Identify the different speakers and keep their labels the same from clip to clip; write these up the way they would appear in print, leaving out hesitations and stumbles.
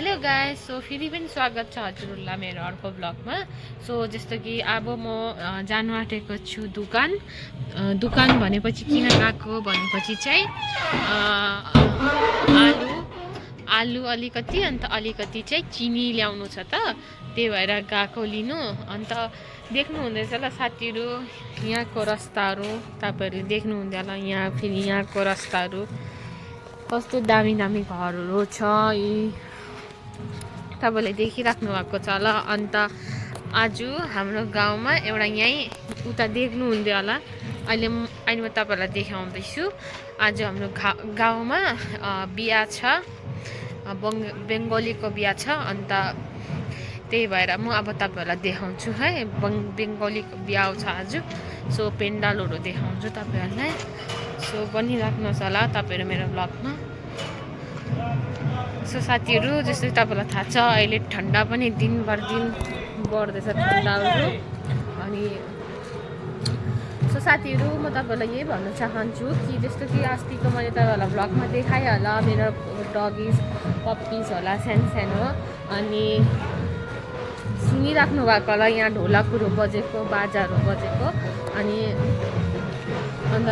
Speaker 1: Hello guys, so फेरि पनि स्वागत छ हजुरहरूलाई मेरो अर्को ब्लगमा। सो जस्तो कि अब म जानु आँटेको छु दुकान। दुकान भनेपछि किन गएको भनेपछि चाहिँ आलु अलिकति अन्त अलिकति चाहिँ चिनी ल्याउनु छ त, त्यही भएर गएको लिनु। अन्त देख्नुहुँदैछ ल साथीहरू, यहाँको रस्ताहरू तपाईँहरूले देख्नुहुँदै होला। यहाँ फेरि यहाँको रस्ताहरू कस्तो दामी दामी घरहरू छ, तपाईँले देखिराख्नु भएको छ ल। अन्त आज हाम्रो गाउँमा एउटा यहीँ उता देख्नुहुँदै होला, अहिले म तपाईँहरूलाई देखाउँदैछु। आज हाम्रो गाउँमा बिहा छ, बेङ्गोलीको बिहा छ। अन्त त्यही भएर म अब तपाईँहरूलाई देखाउँछु है, बेङ्गोलीको बिहा छ आज। सो पेन्डालहरू देखाउँछु तपाईँहरूलाई। सो बनिराख्नुहोस् होला तपाईँहरू मेरो ब्लगमा। सो साथीहरू, जस्तै तपाईँलाई थाहा छ अहिले ठन्डा पनि दिनभर दिन बढ्दैछ ठन्डाहरू। अनि सो साथीहरू, म तपाईँलाई यही भन्न चाहन्छु कि जस्तो कि अस्तिको मैले तपाईँहरूलाई ब्लगमा देखाएँ होला, मेरो डगिज पप्पिज होला सानो सानो। अनि सुनिराख्नु भएको होला यहाँ ढोलकहरू बजेको, बाजाहरू बजेको। अनि अन्त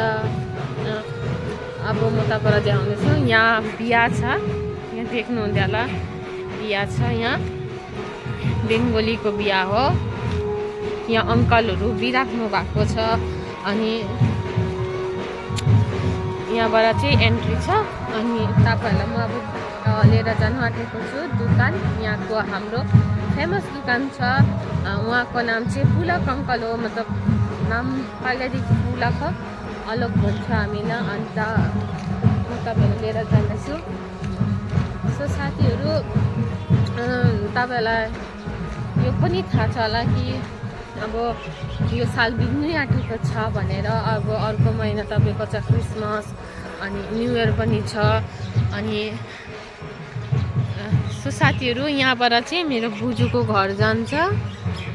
Speaker 1: अब म तपाईँलाई देखाउँदैछु, यहाँ बिहा छ, यहाँ देख्नुहुँदै होला बिहा छ। यहाँ बेङ्गोलीको बिहा हो। यहाँ अङ्कलहरू बिराख्नु भएको छ। अनि यहाँबाट चाहिँ एन्ट्री छ। अनि तपाईँहरूलाई म अब लिएर जानु आँटेको छु दुकान। यहाँको हाम्रो फेमस दुकान छ, उहाँको नाम चाहिँ पुलक अङ्कल हो। मतलब नाम पहिल्यैदेखि पुलक हो, अलग भन्छ हामीलाई। अन्त म तपाईँहरू लिएर जाँदैछु। सो साथीहरू, तपाईँहरूलाई यो पनि थाहा छ होला कि अब यो साल बिग्नै आँटेको छ भनेर। अब अर्को महिना तपाईँको छ क्रिसमस, अनि न्यु इयर पनि छ। अनि सो साथीहरू, यहाँबाट चाहिँ मेरो बोजूको घर जान्छ,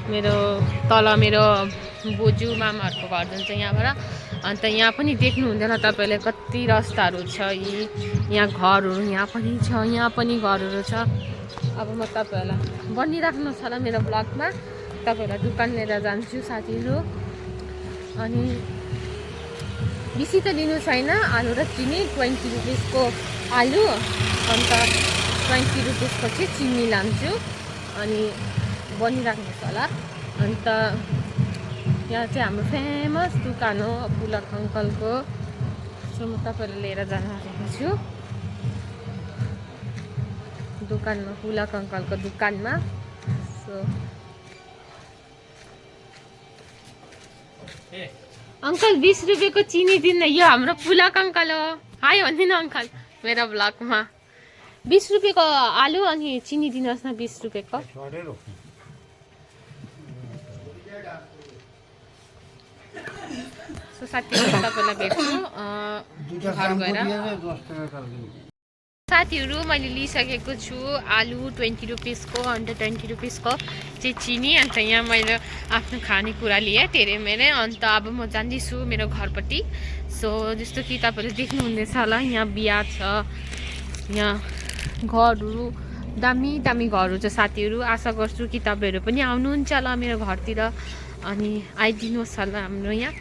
Speaker 1: मेरो तल मेरो बोजू मामाहरूको घर जान्छ यहाँबाट। अन्त यहाँ पनि देख्नुहुँदैन तपाईँले कति रस्ताहरू छ, यहाँ घरहरू यहाँ पनि छ, यहाँ पनि घरहरू छ। अब म तपाईँहरूलाई बनिराख्नुहोस् होला मेरो ब्लगमा, तपाईँहरूलाई दुकान लिएर जान्छु साथीहरू। अनि बेसी त लिनु छैन, आलु र चिनी 20 रुपिसको आलु, अन्त 20 रुपिसको चाहिँ चिनी लान्छु। अनि बनिराख्नुहोस् होला। अन्त यहाँ चाहिँ हाम्रो फेमस दुकान हो पुलक अङ्कलको। सो म तपाईँलाई लिएर जान आँटेको छु दोकानमा, पुलक अङ्कलको दोकानमा। सो अङ्कल 20 रुपियाँको चिनी दिँदा, यो हाम्रो पुलक अङ्कल हो, हाई भनिदिनु अङ्कल मेरो ब्लगमा। 20 रुपियाँको आलु अनि चिनी दिनुहोस् न 20 रुपियाँको। सो साथीहरू, तपाईँलाई भेट्छु घर गएर। साथीहरू, मैले लिइसकेको छु आलु 20 रुपिसको, अन्त 20 रुपिसको चाहिँ चिनी। अन्त यहाँ मैले आफ्नो खानेकुरा लिएँ धेरै मेरै। अन्त अब म जाँदैछु मेरो घरपट्टि। सो जस्तो कि तपाईँले देख्नुहुँदैछ होला, यहाँ बिहा छ, यहाँ घरहरू दामी दामी घरहरू छ साथीहरू। आशा गर्छु कि तपाईँहरू पनि आउनुहुन्छ होला मेरो घरतिर। अनि आइदिनुहोस् होला हाम्रो यहाँ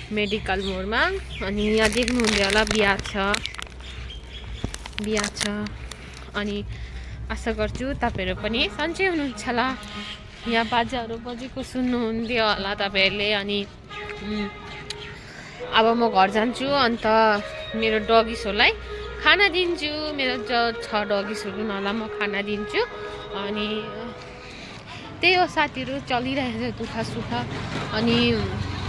Speaker 1: मेडिकल मोडमा। अनि यहाँ देख्नुहुँदै होला बिहा छ। अनि आशा गर्छु तपाईँहरू पनि सन्चै हुनुहुन्छ होला। यहाँ बाजाहरू बजेको सुन्नुहुन्थ्यो होला तपाईँहरूले। अनि अब म घर जान्छु, अन्त मेरो डगिसहरूलाई खाना दिन्छु। मेरो छ डगिसहरू उनीहरूलाई म खाना दिन्छु। अनि त्यही हो साथीहरू, चलिरहेको छ दुःख सुख। अनि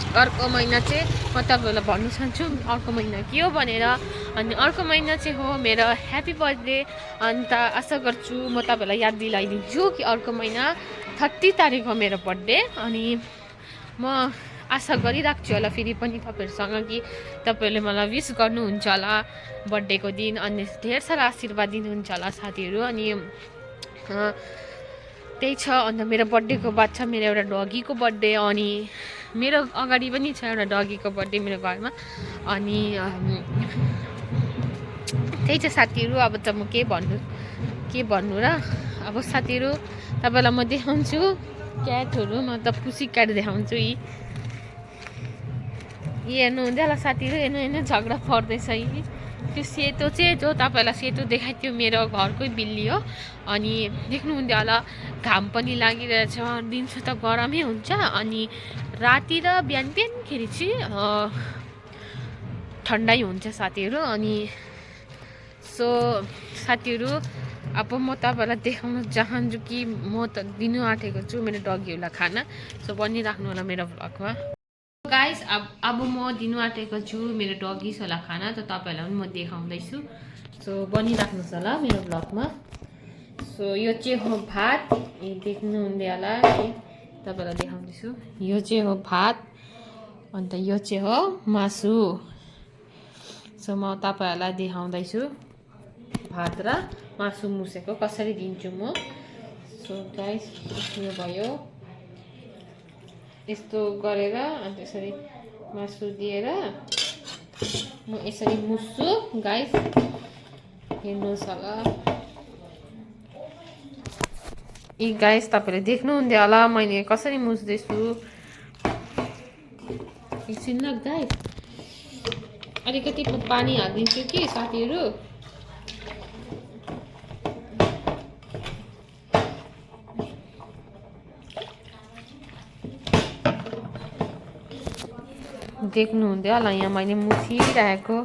Speaker 1: अर्को महिना चाहिँ म तपाईँहरूलाई भन्नु चाहन्छु अर्को महिना के हो भनेर। अनि अर्को महिना चाहिँ हो मेरो ह्याप्पी बर्थडे। अन्त आशा गर्छु म तपाईँहरूलाई याद दिलाइदिन्छु कि अर्को महिना 30 तारिक हो मेरो बर्थडे। अनि म आशा गरिराख्छु होला फेरि पनि तपाईँहरूसँग कि तपाईँहरूले मलाई विस गर्नुहुन्छ होला बर्थडेको दिन। अनि धेर सारा आशीर्वाद दिनुहुन्छ होला साथीहरू। अनि त्यही छ। अन्त मेरो बर्थडेको बाद छ मेरो एउटा डगीको बर्थडे। अनि मेरो अगाडि पनि छ एउटा डगीको बर्थडे मेरो घरमा। अनि त्यही छ साथीहरू। अब त म के भन्नु र, अब साथीहरू तपाईँलाई म देखाउँछु क्याटहरू, म त पुसी क्याट देखाउँछु। यी हेर्नुहुँदै होला साथीहरू, हेर्नु झगडा पर्दैछ। यी त्यो सेतो चाहिँ जो तपाईँलाई सेतो देखाइथ्यो मेरो घरकै बिल्ली हो। अनि देख्नुहुँदै होला घाम पनि लागिरहेछ, दिउँसो त गरमै हुन्छ, अनि राति र बिहानखेरि चाहिँ ठन्डै हुन्छ साथीहरू। अनि सो साथीहरू अब म तपाईँलाई देखाउन चाहन्छु कि म त दिनु आँटेको छु मेरो डगीहरूलाई खाना। सो बनिराख्नु होला मेरो भ्लगमा। गाइस अब म दिनु आँटेको छु मेरो डगिसहरूलाई खाना, त तपाईँहरूलाई पनि म देखाउँदैछु। सो बनिराख्नुहोस् होला मेरो भ्लगमा। सो यो चाहिँ हो भात, देख्नुहुँदै होला कि तपाईँलाई देखाउँदैछु। यो चाहिँ हो भात, अन्त यो चाहिँ हो मासु। सो म तपाईँहरूलाई देखाउँदैछु भात र मासु मुसेको कसरी दिन्छु म। सो गाइस यो भयो, यस्तो गरेर अन्त यसरी मासु दिएर म यसरी मुस्छु गाइस, हेर्नुहोस् होला। यी गाइस तपाईँले देख्नुहुँदै होला मैले कसरी मुस्दैछु। एकछिन ल गाइस, अलिकति पानी हालिदिन्छु कि साथीहरू। देख्नुहुँदै होला यहाँ मैले मुसिरहेको।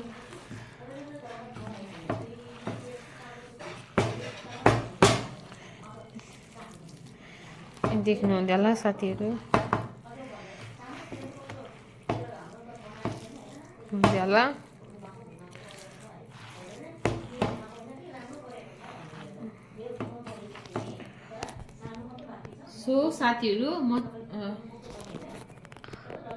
Speaker 1: देख्नुहुँदै होला साथीहरू, हुँदै होला।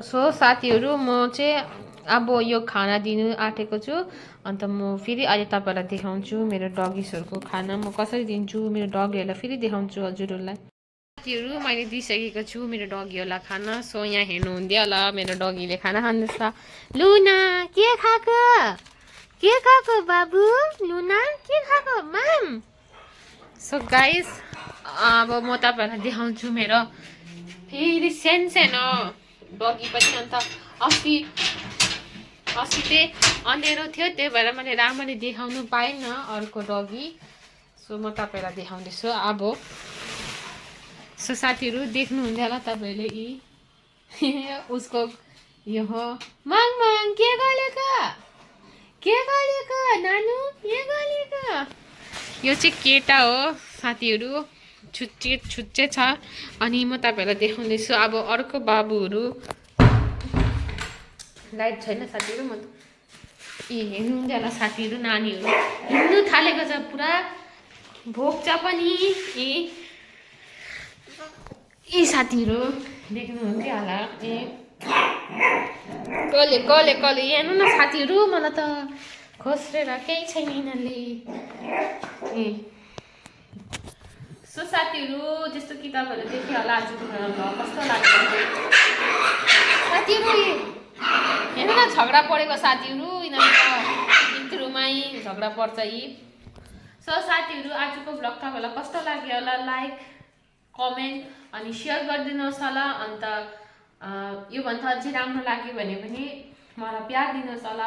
Speaker 1: सो साथीहरू म चाहिँ अब यो खाना दिनु आँटेको छु। अन्त म फेरि अहिले तपाईँलाई देखाउँछु मेरो डगिसहरूको खाना म कसरी दिन्छु, मेरो डगीहरूलाई फेरि देखाउँछु हजुरहरूलाई। साथीहरू मैले दिइसकेको छु मेरो डगीहरूलाई खाना। सो यहाँ हेर्नुहुँदै होला मेरो डगीले खाना खाँदैछ। लुना के खाएको बाबु, लुना के खाएको माम। सो गाइस अब म तपाईँहरूलाई देखाउँछु मेरो फेरि सानो डगी पनि। अन्त अस्ति चाहिँ अँधेरो थियो, त्यही भएर मैले राम्ररी देखाउनु पाइनँ अर्को डगी। सो म तपाईँलाई देखाउँदैछु अब। सो साथीहरू देख्नुहुँदै होला तपाईँले यी उसको यो हो माङ के गरेको नानु, के गरेको। यो चाहिँ केटा हो साथीहरू, छुच्चे छ। अनि म तपाईँहरूलाई देखाउँदैछु अब अर्को बाबुहरू। लाइट छैन साथीहरू, म हेर्नुहुँदै होला साथीहरू, नानीहरू हिँड्नु थालेको छ, पुरा भोग्छ पनि। यी साथीहरू देख्नुहुँदै होला। कले हेर्नु न साथीहरू, मलाई त खोस्रेर केही छैन यिनीहरूले। सो साथीहरू जस्तो कि तपाईँहरूले देख्यो होला आजको भ्लग कस्तो लाग्यो साथीहरू। हेर्नु न झगडा परेको साथीहरू, यिनीहरू त इत्रुमै झगडा पर्छ यी। सो साथीहरू आजको भ्लग तपाईँहरूलाई कस्तो लाग्यो होला, लाइक कमेन्ट अनि सेयर गरिदिनुहोस् होला। अन्त योभन्दा अझै राम्रो लाग्यो भने पनि मलाई प्यार दिनुहोस् होला,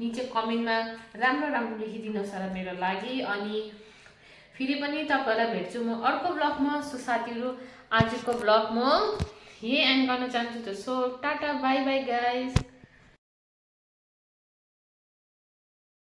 Speaker 1: निचे कमेन्टमा राम्रो लेखिदिनुहोस् होला मेरो लागि। अनि फेरि पनि तपाईँहरूलाई भेट्छु म अर्को भ्लगमा। सो साथीहरू आजको भ्लग म यही एन्ड गर्न चाहन्छु। So tata bye by guys.